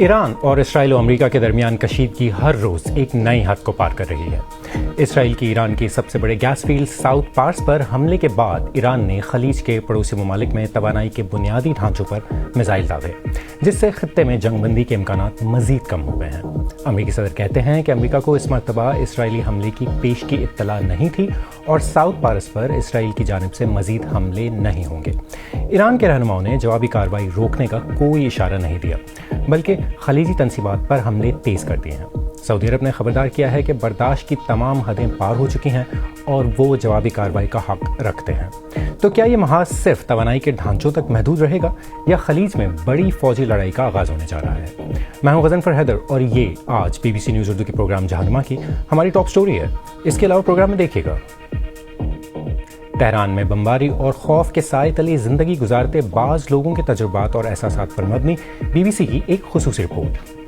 ایران اور اسرائیل و امریکہ کے درمیان کشیدگی ہر روز ایک نئی حد کو پار کر رہی ہے۔ اسرائیل کی ایران کے سب سے بڑے گیس فیلڈ ساؤتھ پارس پر حملے کے بعد ایران نے خلیج کے پڑوسی ممالک میں توانائی کے بنیادی ڈھانچوں پر میزائل داغے، جس سے خطے میں جنگ بندی کے امکانات مزید کم ہو گئے ہیں۔ امریکی صدر کہتے ہیں کہ امریکہ کو اس مرتبہ اسرائیلی حملے کی پیش کی اطلاع نہیں تھی اور ساؤتھ پارس پر اسرائیل کی جانب سے مزید حملے نہیں ہوں گے۔ ایران کے رہنماؤں نے جوابی کارروائی روکنے کا کوئی اشارہ نہیں دیا، بلکہ خلیجی تنصیبات پر حملے تیز کر دیے ہیں۔ سعودی عرب نے خبردار کیا ہے کہ برداشت کی تمام حدیں پار ہو چکی ہیں اور وہ جوابی کارروائی کا حق رکھتے ہیں۔ تو کیا یہ محاذ صرف توانائی کے ڈھانچوں تک محدود رہے گا یا خلیج میں بڑی فوجی لڑائی کا آغاز ہونے جا رہا ہے؟ میں ہوں غضنفر حیدر اور یہ آج BBC نیوز اردو کے پروگرام جہانگما کی ہماری ٹاپ سٹوری ہے۔ اس کے علاوہ پروگرام میں دیکھیے گا تہران میں بمباری اور خوف کے سائے تلے زندگی گزارتے بعض لوگوں کے تجربات اور احساسات پر مبنی BBC کی ایک خصوصی رپورٹ۔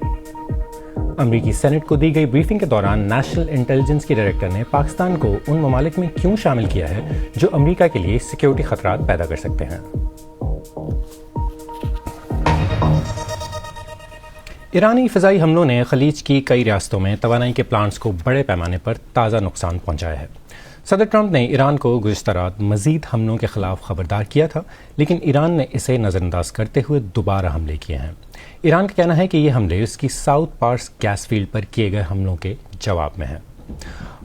امریکی سینٹ کو دی گئی بریفنگ کے دوران نیشنل انٹیلیجنس کی ڈائریکٹر نے پاکستان کو ان ممالک میں کیوں شامل کیا ہے جو امریکہ کے لیے سیکیورٹی خطرات پیدا کر سکتے ہیں۔ ایرانی فضائی حملوں نے خلیج کی کئی ریاستوں میں توانائی کے پلانٹس کو بڑے پیمانے پر تازہ نقصان پہنچایا ہے۔ صدر ٹرمپ نے ایران کو گزشتہ رات مزید حملوں کے خلاف خبردار کیا تھا، لیکن ایران نے اسے نظر انداز کرتے ہوئے دوبارہ حملے کیے ہیں۔ ایران کا کہنا ہے کہ یہ حملے اس کی ساؤتھ پارس گیس فیلڈ پر کیے گئے حملوں کے جواب میں ہیں۔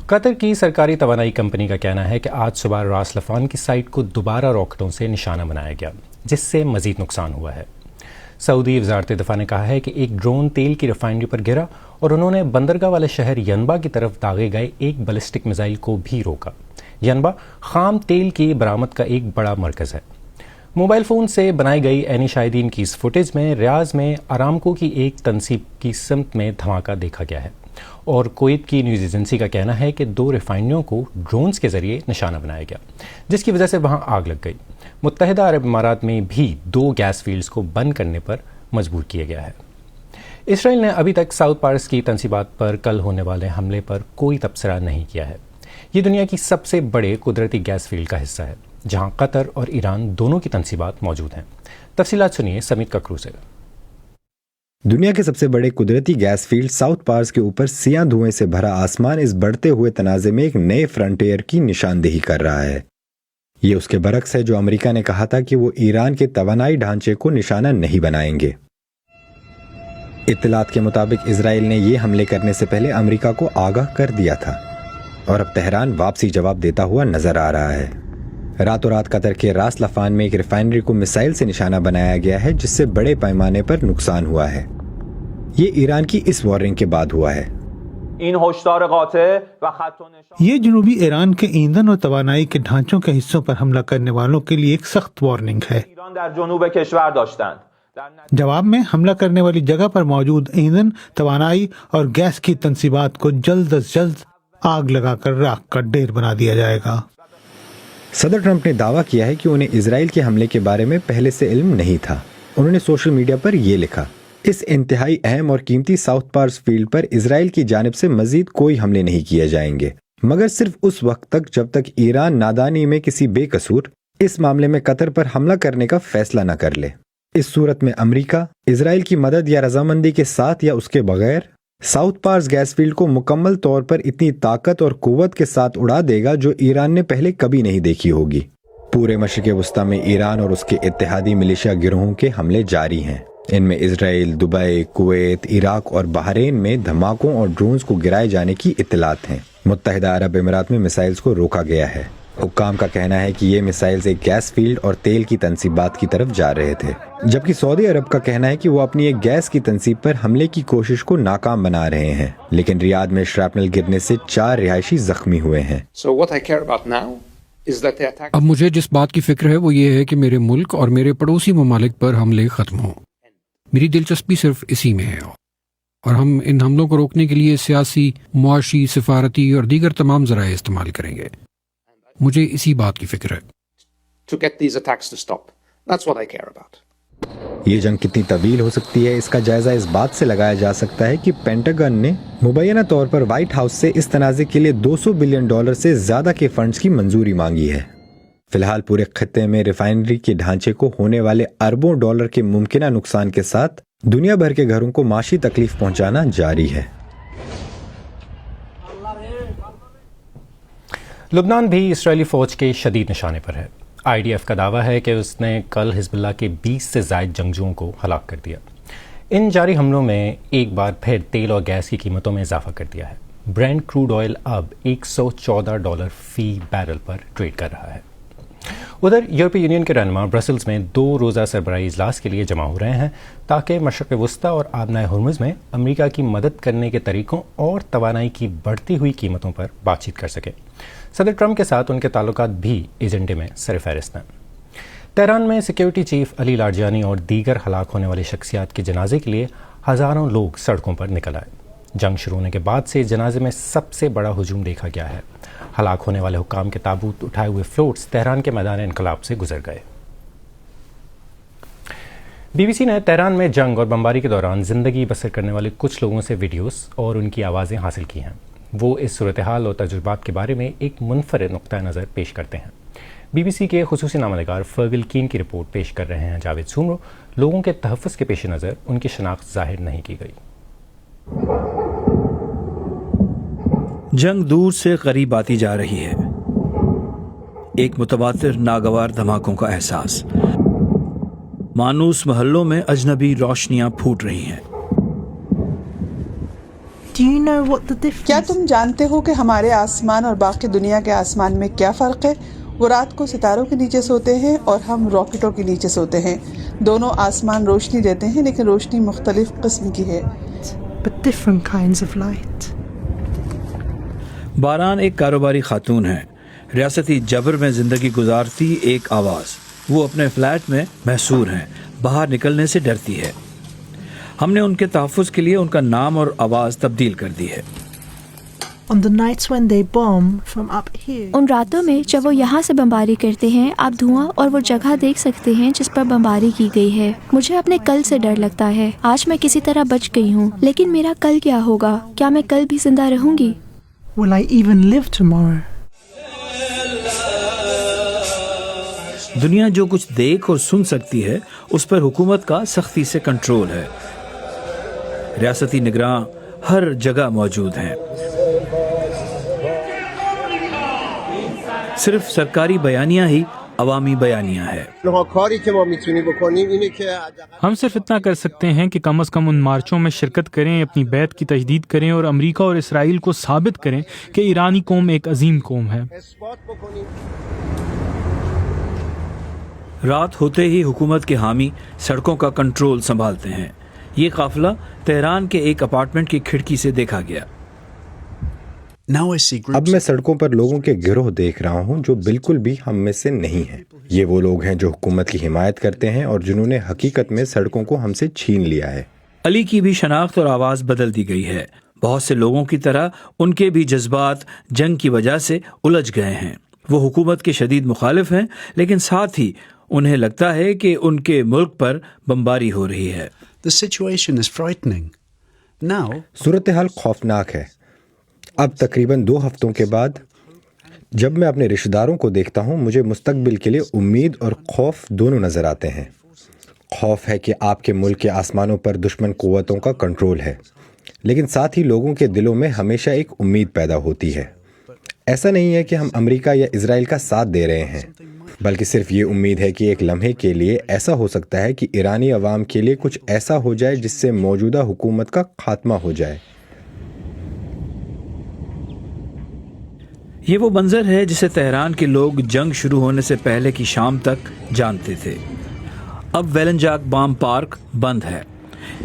قطر کی سرکاری توانائی کمپنی کا کہنا ہے کہ آج صبح راس لفان کی سائٹ کو دوبارہ راکٹوں سے نشانہ بنایا گیا، جس سے مزید نقصان ہوا ہے۔ سعودی وزارت دفاع نے کہا ہے کہ ایک ڈرون تیل کی ریفائنری پر گرا اور انہوں نے بندرگاہ والے شہر ینبا کی طرف داغے گئے ایک بیلسٹک میزائل کو بھی روکا۔ ینبا خام تیل کی برآمد کا ایک بڑا مرکز ہے۔ موبائل فون سے بنائی گئی عینی شاہدین کی اس فوٹیج میں ریاض میں آرامکو کی ایک تنصیب کی سمت میں دھماکہ دیکھا گیا ہے اور کویت کی نیوز ایجنسی کا کہنا ہے کہ 2 ریفائنریوں کو ڈرونز کے ذریعے نشانہ بنایا گیا، جس کی وجہ سے وہاں آگ لگ گئی۔ متحدہ عرب امارات میں بھی 2 گیس فیلڈز کو بند کرنے پر مجبور کیا گیا ہے۔ اسرائیل نے ابھی تک ساؤتھ پارس کی تنصیبات پر کل ہونے والے حملے پر کوئی تبصرہ نہیں کیا ہے۔ یہ دنیا کی سب سے بڑے قدرتی گیس فیلڈ کا حصہ ہے، جہاں قطر اور ایران دونوں کی تنصیبات موجود ہیں۔ تفصیلات سنیے سمیت ککرو سے۔ دنیا کے سب سے بڑے قدرتی گیس فیلڈ ساؤتھ پارس کے اوپر سیاہ دھوئیں سے بھرا آسمان اس بڑھتے ہوئے تنازع میں ایک نئے فرنٹیئر کی نشاندہی کر رہا ہے۔ یہ اس کے برعکس ہے جو امریکہ نے کہا تھا کہ وہ ایران کے توانائی ڈھانچے کو نشانہ نہیں بنائیں گے۔ اطلاعات کے مطابق اسرائیل نے یہ حملے کرنے سے پہلے امریکہ کو آگاہ کر دیا تھا اور اب تہران واپسی جواب دیتا ہوا نظر آ رہا ہے۔ راتوں رات قطر کے راس لفان میں ایک ریفائنری کو میزائل سے نشانہ بنایا گیا ہے، جس سے بڑے پیمانے پر نقصان ہوا ہے۔ یہ ایران کی اس وارننگ کے بعد ہوا ہے۔ یہ جنوبی ایران کے ایندھن اور توانائی کے ڈھانچوں کے حصوں پر حملہ کرنے والوں کے لیے ایک سخت وارننگ ہے۔ جواب میں حملہ کرنے والی جگہ پر موجود ایندھن، توانائی اور گیس کی تنصیبات کو جلد از جلد آگ لگا کر راکھ کا ڈھیر بنا دیا جائے گا۔ صدر ٹرمپ نے دعویٰ کیا ہے کہ انہیں اسرائیل کے حملے کے بارے میں پہلے سے علم نہیں تھا۔ انہوں نے سوشل میڈیا پر یہ لکھا: اس انتہائی اہم اور قیمتی ساؤتھ پارس فیلڈ پر اسرائیل کی جانب سے مزید کوئی حملے نہیں کیے جائیں گے، مگر صرف اس وقت تک جب تک ایران نادانی میں کسی بے قصور اس معاملے میں قطر پر حملہ کرنے کا فیصلہ نہ کر لے۔ اس صورت میں امریکہ اسرائیل کی مدد یا رضامندی کے ساتھ یا اس کے بغیر ساؤتھ پارس گیس فیلڈ کو مکمل طور پر اتنی طاقت اور قوت کے ساتھ اڑا دے گا جو ایران نے پہلے کبھی نہیں دیکھی ہوگی۔ پورے مشرق وسطیٰ میں ایران اور اس کے اتحادی ملیشیا گروہوں کے حملے جاری ہیں۔ ان میں اسرائیل، دبئی، کویت، عراق اور بحرین میں دھماکوں اور ڈرونز کو گرائے جانے کی اطلاعات ہیں۔ متحدہ عرب امارات میں میزائلز کو روکا گیا ہے۔ حکام کا کہنا ہے کہ یہ میزائلز ایک گیس فیلڈ اور تیل کی تنصیبات کی طرف جا رہے تھے، جبکہ سعودی عرب کا کہنا ہے کہ وہ اپنی ایک گیس کی تنصیب پر حملے کی کوشش کو ناکام بنا رہے ہیں، لیکن ریاض میں شراپنل گرنے سے 4 رہائشی زخمی ہوئے ہیں۔ اب مجھے جس بات کی فکر ہے وہ یہ ہے کہ میرے ملک اور میرے پڑوسی ممالک پر حملے ختم ہوں۔ میری دلچسپی صرف اسی میں ہے، اور ہم ان حملوں کو روکنے کے لیے سیاسی، معاشی، سفارتی اور دیگر تمام ذرائع استعمال کریں گے۔ مجھے اسی بات کی فکر ہے۔ یہ جنگ کتنی طویل ہو سکتی ہے اس کا جائزہ اس بات سے لگایا جا سکتا ہے کہ پینٹاگن نے مبینہ طور پر وائٹ ہاؤس سے اس تنازع کے لیے $200 بلین سے زیادہ کے فنڈز کی منظوری مانگی ہے۔ فی الحال پورے خطے میں ریفائنری کے ڈھانچے کو ہونے والے اربوں ڈالر کے ممکنہ نقصان کے ساتھ दुनिया भर के घरों को माशी तकलीफ पहुंचाना जारी है। लुबनान भी इसराइली फौज के शदीद निशाने पर है। IDF का दावा है कि उसने कल हिजबुल्लाह के 20 से ज़ायद जंगजुओं को हलाक कर दिया। इन जारी हमलों में एक बार फिर तेल और गैस की कीमतों में इजाफा कर दिया है। ब्रेंट क्रूड ऑयल अब $114 फी बैरल पर ट्रेड कर रहा है। उधर यूरोपीय यूनियन के रहनुमा ब्रसल्स में 2 रोज़ा सरबराही इजलास के लिए जमा हो रहे हैं ताकि मशरक़ वस्ता और आबनाए हुर्मुज़ में अमेरिका की मदद करने के तरीक़ों और तवानाई की बढ़ती हुई कीमतों पर बातचीत कर सके। सदर ट्रंप के साथ उनके ताल्लुकात भी एजेंडे में सरफ़हरिस्त हैं। तेहरान में सिक्योरिटी चीफ अली लारजानी और दीगर हलाक होने वाली शख्सियात के जनाजे के लिए हज़ारों लोग सड़कों पर निकल आए। जंग शुरू होने के बाद से जनाजे में सबसे बड़ा हुजूम देखा गया है। हलाक होने वाले हुक्काम के ताबूत उठाए हुए फ्लोट्स तेहरान के मैदान इनकलाब से गुजर गए। BBC ने तेहरान में जंग और बमबारी के दौरान ज़िंदगी बसर करने वाले कुछ लोगों से वीडियोस और उनकी आवाज़ें हासिल की हैं। वो इस सूरत हाल और तजुर्बात के बारे में एक मुनफरद नुक्ता नज़र पेश करते हैं। BBC के खुसूसी नामानिगार फर्गिल कीन की रिपोर्ट पेश कर रहे हैं जावेद सुमरो। लोगों के तहफ़्फ़ुज़ के पेश नज़र उनकी शनाख्त ज़ाहिर नहीं की गई। जंग दूर से करीब आती जा रही है। एक मुतवातिर नागवार धमाकों का एहसास। मानूस महल्लों में अजनबी रोशनियां फूट रही हैं। क्या तुम जानते हो कि हमारे आसमान और बाकी दुनिया के आसमान में क्या फ़र्क है? वो रात को सितारों के नीचे सोते हैं और हम रॉकेटों के नीचे सोते हैं। दोनों आसमान रोशनी देते हैं लेकिन रोशनी मुख्तलिफ किस्म की है। बारान एक कारोबारी खातून है। रियासती जबर में जिंदगी गुजारती एक आवाज़। वो अपने फ्लैट में महसूर हैं, बाहर निकलने से डरती है। हमने उनके तहफ़्फ़ुज़ के लिए उनका नाम और आवाज़ तब्दील कर दी है। उन रातों में जब वो यहाँ से बमबारी करते हैं, आप धुआं और वो जगह देख सकते हैं जिस पर बमबारी की गई है। मुझे अपने कल से डर लगता है। आज मैं किसी तरह बच गई हूँ, लेकिन मेरा कल क्या होगा? क्या मैं कल भी जिंदा रहूंगी? Will I even live tomorrow? दुनिया जो कुछ देख और सुन सकती है उस पर हुकूमत का सख्ती से कंट्रोल है। रियासती निगरान हर जगह मौजूद हैं। सिर्फ सरकारी बयानियां ही अवामी बयानियां है। हम सिर्फ इतना कर सकते हैं कि कम से कम उन मार्चों में शिरकत करें, अपनी बैत की तजदीद करें और अमेरिका और इसराइल को साबित करें कि ईरानी कौम एक अजीम कौम है। रात होते ही हुकूमत के हामी सड़कों का कंट्रोल संभालते हैं। ये काफिला तेहरान के एक अपार्टमेंट की खिड़की से देखा गया। अब मैं सड़कों पर लोगों के गिरोह देख रहा हूं जो बिल्कुल भी हम में से नहीं हैं। ये वो लोग हैं जो हुकूमत की हिमायत करते हैं और जिन्होंने हकीकत में सड़कों को हमसे छीन लिया है। अली की भी शनाख्त और आवाज़ बदल दी गई है। बहुत से लोगों की तरह उनके भी जज्बात जंग की वजह से उलझ गए हैं। वो हुकूमत के शदीद मुखालिफ हैं, लेकिन साथ ही उन्हें लगता है कि उनके मुल्क पर बमबारी हो रही है। सूरत हाल खौफनाक है। अब तकरीबन 2 हफ्तों के बाद जब मैं अपने रिश्तेदारों को देखता हूं, मुझे मुस्तकबिल के लिए उम्मीद और खौफ दोनों नजर आते हैं। खौफ है कि आपके मुल्क के आसमानों पर दुश्मन कुव्वतों का कंट्रोल है, लेकिन साथ ही लोगों के दिलों में हमेशा एक उम्मीद पैदा होती है। ऐसा नहीं है कि हम अमेरिका या इजराइल का साथ दे रहे हैं, बल्कि सिर्फ ये उम्मीद है कि एक लम्हे के लिए ऐसा हो सकता है कि ईरानी अवाम के लिए कुछ ऐसा हो जाए जिससे मौजूदा हुकूमत का खात्मा हो जाए। ये वो मंजर है जिसे तेहरान के लोग जंग शुरू होने से पहले की शाम तक जानते थे। अब वेलंजाक बाम पार्क बंद है।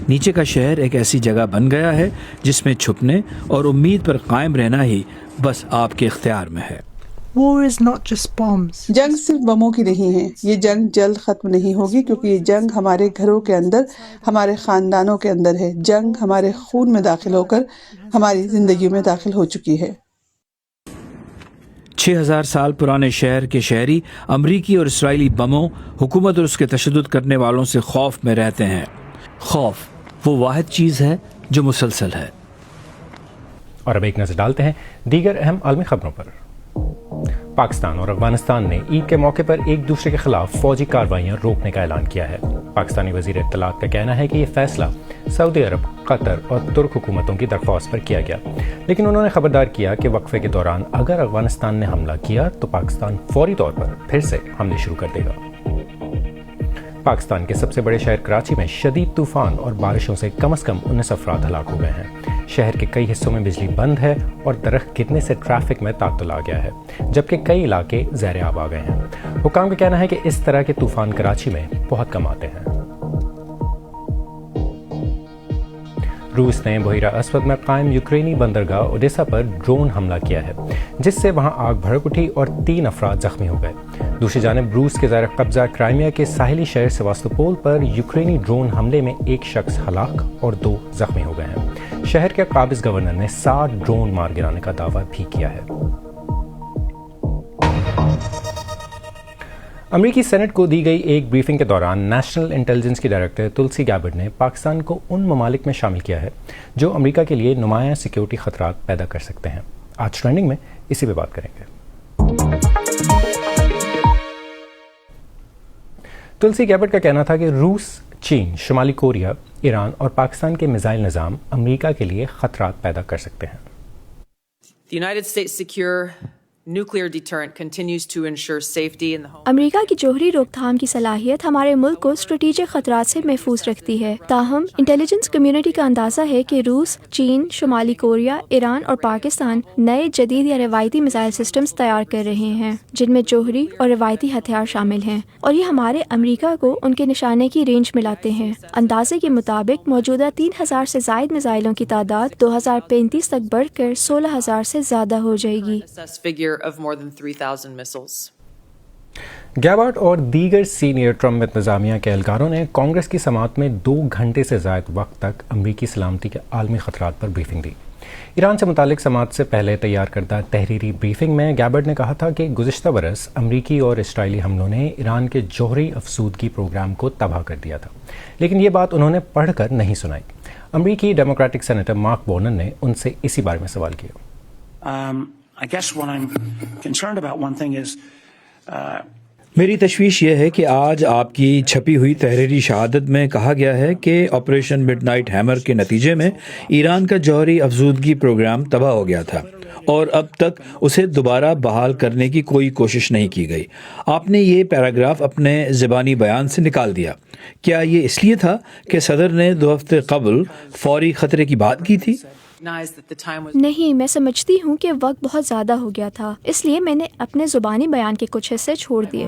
नीचे का शहर एक ऐसी जगह बन गया है जिसमें छुपने और उम्मीद पर कायम रहना ही बस आपके इख्तियार में है। War is not just bombs. जंग सिर्फ बमों की नहीं है। ये जंग जल्द खत्म नहीं होगी क्योंकि ये जंग हमारे घरों के अंदर, हमारे खानदानों के अंदर है। जंग हमारे खून में दाखिल होकर हमारी जिंदगी में दाखिल हो चुकी है। 6000 साल पुराने शहर के शहरी अमरीकी और इसराइली बमों, हुकूमत और उसके तशद्दुद करने वालों से खौफ में रहते हैं। खौफ वो वाहिद चीज़ है जो मुसलसल है। और अब एक नजर डालते हैं दीगर अहम आलमी खबरों पर। पाकिस्तान और अफगानिस्तान ने ईद के मौके पर एक दूसरे के खिलाफ फौजी कार्रवाइयां रोकने का ऐलान किया है। पाकिस्तानी वज़ीर इत्तलात का कहना है कि ये फैसला सऊदी अरब, कतर और तुर्क हुकूमतों की दरख्वास्त पर किया गया, लेकिन उन्होंने खबरदार किया कि वक्फे के दौरान अगर अफगानिस्तान ने हमला किया तो पाकिस्तान फौरी तौर पर फिर से हमले शुरू कर देगा। पाकिस्तान के सबसे बड़े शहर कराची में शदीद तूफान और बारिशों से कम से कम 19 अफराद हलाक हो गए हैं। शहर के कई हिस्सों में बिजली बंद है और दरख्त गिरने से ट्रैफिक में तातुल आ गया है, जबकि कई इलाके ज़ेर आब आ गए हैं। हुकाम का कहना है कि इस तरह के तूफान कराची में बहुत कम आते हैं। रूस ने बहिरा अस्वद में कायम यूक्रेनी बंदरगाह ओडेसा पर ड्रोन हमला किया है, जिससे वहां आग भड़क उठी और 3 अफराद जख्मी हो गए। दूसरी जानिब रूस के ज़ेर कब्जा क्राइमिया के साहिली शहर सेवास्तोपोल पर यूक्रेनी ड्रोन हमले में 1 शख्स हलाक और 2 जख्मी हो गए हैं। शहर के काबिज गवर्नर ने 60 ड्रोन मार गिराने का दावा भी किया है। अमेरिकी सेनेट को दी गई एक ब्रीफिंग के दौरान नेशनल इंटेलिजेंस की डायरेक्टर तुलसी गैबर्ड ने पाकिस्तान को उन ममालिक में शामिल किया है जो अमेरिका के लिए नुमायां सिक्योरिटी खतरात पैदा कर सकते हैं। आज ट्रेंडिंग में इसी पे बात करेंगे। तुलसी गैबर्ड का कहना था कि रूस, चीन, शुमाली कोरिया, ईरान और पाकिस्तान के मिसाइल निज़ाम अमेरिका के लिए खतरात पैदा कर सकते हैं। The United States secure nuclear deterrent continues to ensure safety in the home. America की जौहरी रोकथाम की सलाहियत हमारे मुल्क को स्ट्रेटेजिक खतरात से महफूज रखती है। ताहम इंटेलिजेंस कम्युनिटी का अंदाज़ा है कि रूस, चीन, शुमाली कोरिया, ईरान और पाकिस्तान नए जदीद या रिवायती मिसाइल सिस्टम्स तैयार कर रहे हैं, जिनमें जौहरी और रिवायती हथियार शामिल हैं, और ये हमारे अमेरिका को उनके निशाने की रेंज में लाते हैं। अंदाजे के मुताबिक मौजूदा 3000 से ज़ायद मिसाइलों की तादाद 2035 तक बढ़कर 16,000 से ज़्यादा हो जाएगी। Of more than 3,000 missiles. Gabbard और दीगर सीनियर ट्रम्प इंतजामिया के एहलकारों ने कांग्रेस की समाअत में 2 घंटे से ज़ायद वक्त तक अमरीकी सलामती के आलमी खतरात पर ब्रीफिंग दी। ईरान से मुतालिक समाअत से पहले तैयार करदा तहरीरी ब्रीफिंग में गैबर्ड ने कहा था कि गुज़िश्ता बरस अमरीकी और इसराइली हमलों ने ईरान के जौहरी अफसूदगी प्रोग्राम को तबाह कर दिया था, लेकिन ये बात उन्होंने पढ़कर नहीं सुनाई। अमरीकी डेमोक्रेटिक सेनेटर मार्क बोनन ने उनसे इसी बारे में सवाल किया। I guess what I'm concerned about, one thing is मेरी तशवीश ये है कि आज आपकी छपी हुई तहरीरी शहादत में कहा गया है कि ऑपरेशन मिडनाइट हैमर के नतीजे में ईरान का जौहरी अफसूदगी प्रोग्राम तबाह हो गया था और अब तक उसे दोबारा बहाल करने की कोई कोशिश नहीं की गई। आपने ये पैराग्राफ अपने ज़बानी बयान से निकाल दिया। क्या ये इसलिए था कि सदर ने 2 हफ्ते कबल फौरी खतरे की बात की थी? नहीं, मैं समझती हूँ कि वक्त बहुत ज़्यादा हो गया था, इसलिए मैंने अपने ज़ुबानी बयान के कुछ हिस्से छोड़ दिए।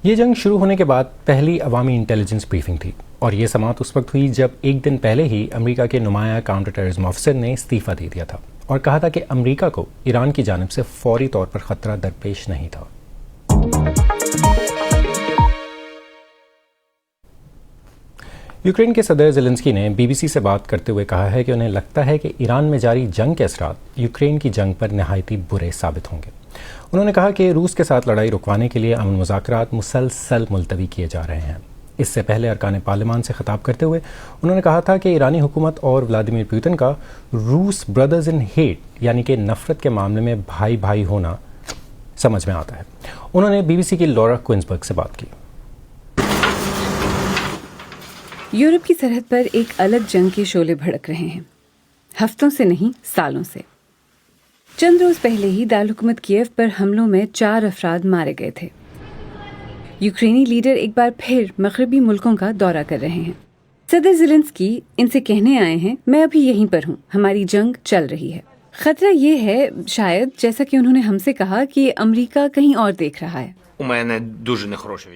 ये जंग शुरू होने के बाद पहली अवामी इंटेलिजेंस ब्रीफिंग थी और ये समाअत उस वक्त हुई जब एक दिन पहले ही अमेरिका के नुमाया काउंटर टेररिज्म ऑफिसर ने इस्तीफ़ा दे दिया था और कहा था कि अमेरिका को ईरान की जानिब से फौरी तौर पर खतरा दरपेश नहीं था। यूक्रेन के सदर ज़ेलेंस्की ने बीबीसी से बात करते हुए कहा है कि उन्हें लगता है कि ईरान में जारी जंग के असरात यूक्रेन की जंग पर नहायती बुरे साबित होंगे। उन्होंने कहा कि रूस के साथ लड़ाई रुकवाने के लिए अमन मुज़ाकरात मुसलसल मुलतवी किए जा रहे हैं। इससे पहले अरकान पार्लियामान से खिताब करते हुए उन्होंने कहा था कि ईरानी हुकूमत और व्लादिमीर पुतिन का रूस ब्रदर्स इन हेट यानी कि नफरत के मामले में भाई भाई होना समझ में आता है। उन्होंने बीबीसी की लॉरा क्विंसबर्ग से बात की। यूरोप की सरहद पर एक अलग जंग के शोले भड़क रहे हैं, हफ्तों से नहीं सालों से। चंद रोज पहले ही दारहुकूमत कीव पर हमलों में 4 अफराद मारे गए थे। यूक्रेनी लीडर एक बार फिर मगरबी मुल्कों का दौरा कर रहे हैं। सदर ज़ेलेंस्की इनसे कहने आए हैं, मैं अभी यहीं पर हूँ, हमारी जंग चल रही है। खतरा ये है शायद, जैसा कि उन्होंने हमसे कहा, कि अमेरिका कहीं और देख रहा है।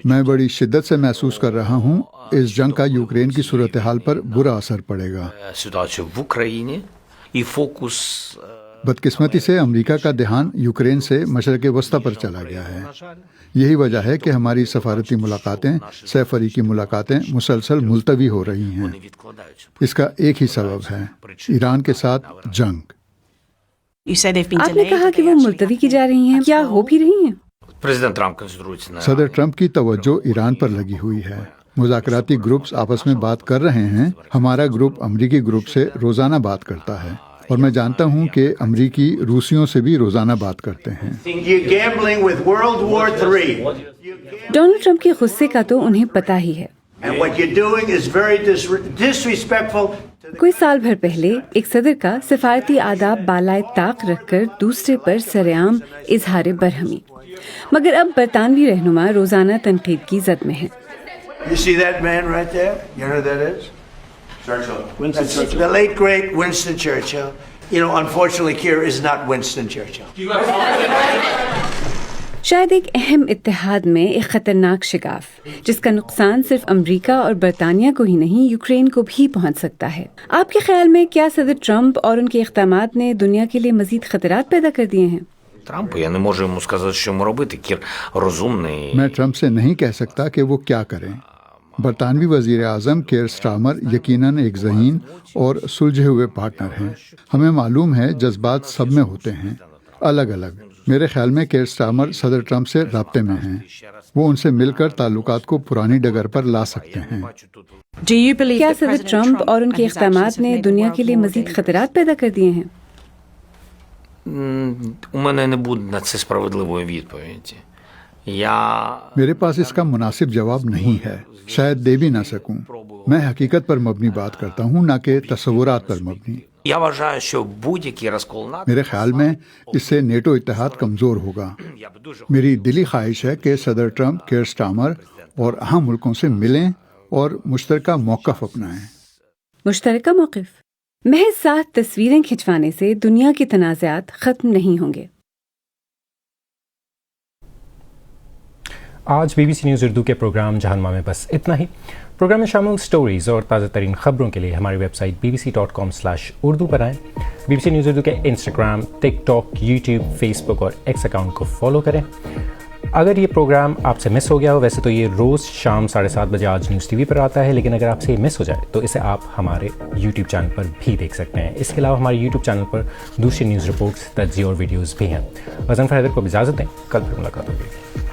मैं बड़ी शिद्दत से महसूस कर रहा हूँ, इस जंग का यूक्रेन की सूरत हाल पर बुरा असर पड़ेगा। बदकिस्मती से अमेरिका का ध्यान यूक्रेन से मशरक़ वस्ता पर चला गया है। यही वजह है कि हमारी सफारती मुलाकातें, सैफरीकी मुलाकातें मुसलसल मुलतवी हो रही हैं। इसका एक ही सबब है, ईरान के साथ जंग। आपने कहा कि वो मुलतवी की जा रही हैं, क्या हो भी रही हैं? सदर ट्रंप की तवज्जो ईरान पर लगी हुई है। मुज़ाकराती ग्रुप्स आपस में बात कर रहे हैं। हमारा ग्रुप अमरीकी ग्रुप से रोजाना बात करता है। اور میں جانتا ہوں کہ امریکی روسیوں سے بھی روزانہ بات کرتے ہیں۔ ڈونلڈ ٹرمپ کے غصے کا تو انہیں پتہ ہی ہے۔ کوئی سال بھر پہلے ایک صدر کا سفارتی آداب بالائے طاق رکھ کر دوسرے پر سرعام اظہار برہمی، مگر اب برطانوی رہنما روزانہ تنقید کی زد میں ہیں۔ The late great Winston Churchill. You know, unfortunately, Keir is not Winston Churchill. شاید ایک اہم اتحاد میں ایک خطرناک شگاف جس کا نقصان صرف امریکہ اور برطانیہ کو ہی نہیں یوکرین کو بھی پہنچ سکتا ہے۔ آپ کے خیال میں کیا صدر ٹرمپ اور ان کے اقدامات نے دنیا کے لیے مزید خطرات پیدا کر دیے ہیں؟ میں ٹرمپ سے نہیں کہہ سکتا کہ وہ کیا کریں۔ برطانوی وزیر اعظم کیئر سٹارمر یقیناً ایک ذہین اور سلجھے ہوئے پارٹنر ہیں۔ ہمیں معلوم ہے جذبات سب میں ہوتے ہیں، الگ الگ۔ میرے خیال میں کیئر سٹارمر صدر ٹرمپ سے رابطے میں ہیں، وہ ان سے مل کر تعلقات کو پرانی ڈگر پر لا سکتے ہیں۔ کیا صدر ٹرمپ اور ان کے اقدامات نے دنیا کے لیے مزید خطرات پیدا کر دیے ہیں؟ میرے پاس اس کا مناسب جواب نہیں ہے، شاید دے بھی نہ سکوں۔ میں حقیقت پر مبنی بات کرتا ہوں، نہ کہ تصورات پر مبنی۔ میرے خیال میں اس سے نیٹو اتحاد کمزور ہوگا۔ میری دلی خواہش ہے کہ صدر ٹرمپ کیئر سٹارمر اور اہم ملکوں سے ملیں اور مشترکہ موقف اپنائیں۔ مشترکہ موقف؟ محض 7 تصویریں کھنچوانے سے دنیا کے تنازعات ختم نہیں ہوں گے۔ آج BBC نیوز اردو کے پروگرام جہنما میں بس اتنا ہی۔ پروگرام میں شامل سٹوریز اور تازہ ترین خبروں کے لیے ہماری ویب سائٹ bbc.com/urdu پر آئیں۔ BBC نیوز اردو کے انسٹاگرام، ٹک ٹاک، یوٹیوب، فیس بک اور ایکس اکاؤنٹ کو فالو کریں۔ اگر یہ پروگرام آپ سے مس ہو گیا ہو، ویسے تو یہ روز شام 7:30 بجے آج نیوز TV پر آتا ہے، لیکن اگر آپ سے یہ مس ہو جائے تو اسے آپ ہمارے یوٹیوب چینل پر بھی دیکھ سکتے ہیں۔ اس کے علاوہ ہمارے یوٹیوب چینل پر دوسری نیوز رپورٹس، تجزیے اور ویڈیوز بھی ہیں۔ غزنفر حیدر کو بھی اجازت دیں، کل پھر ملاقات ہوگی۔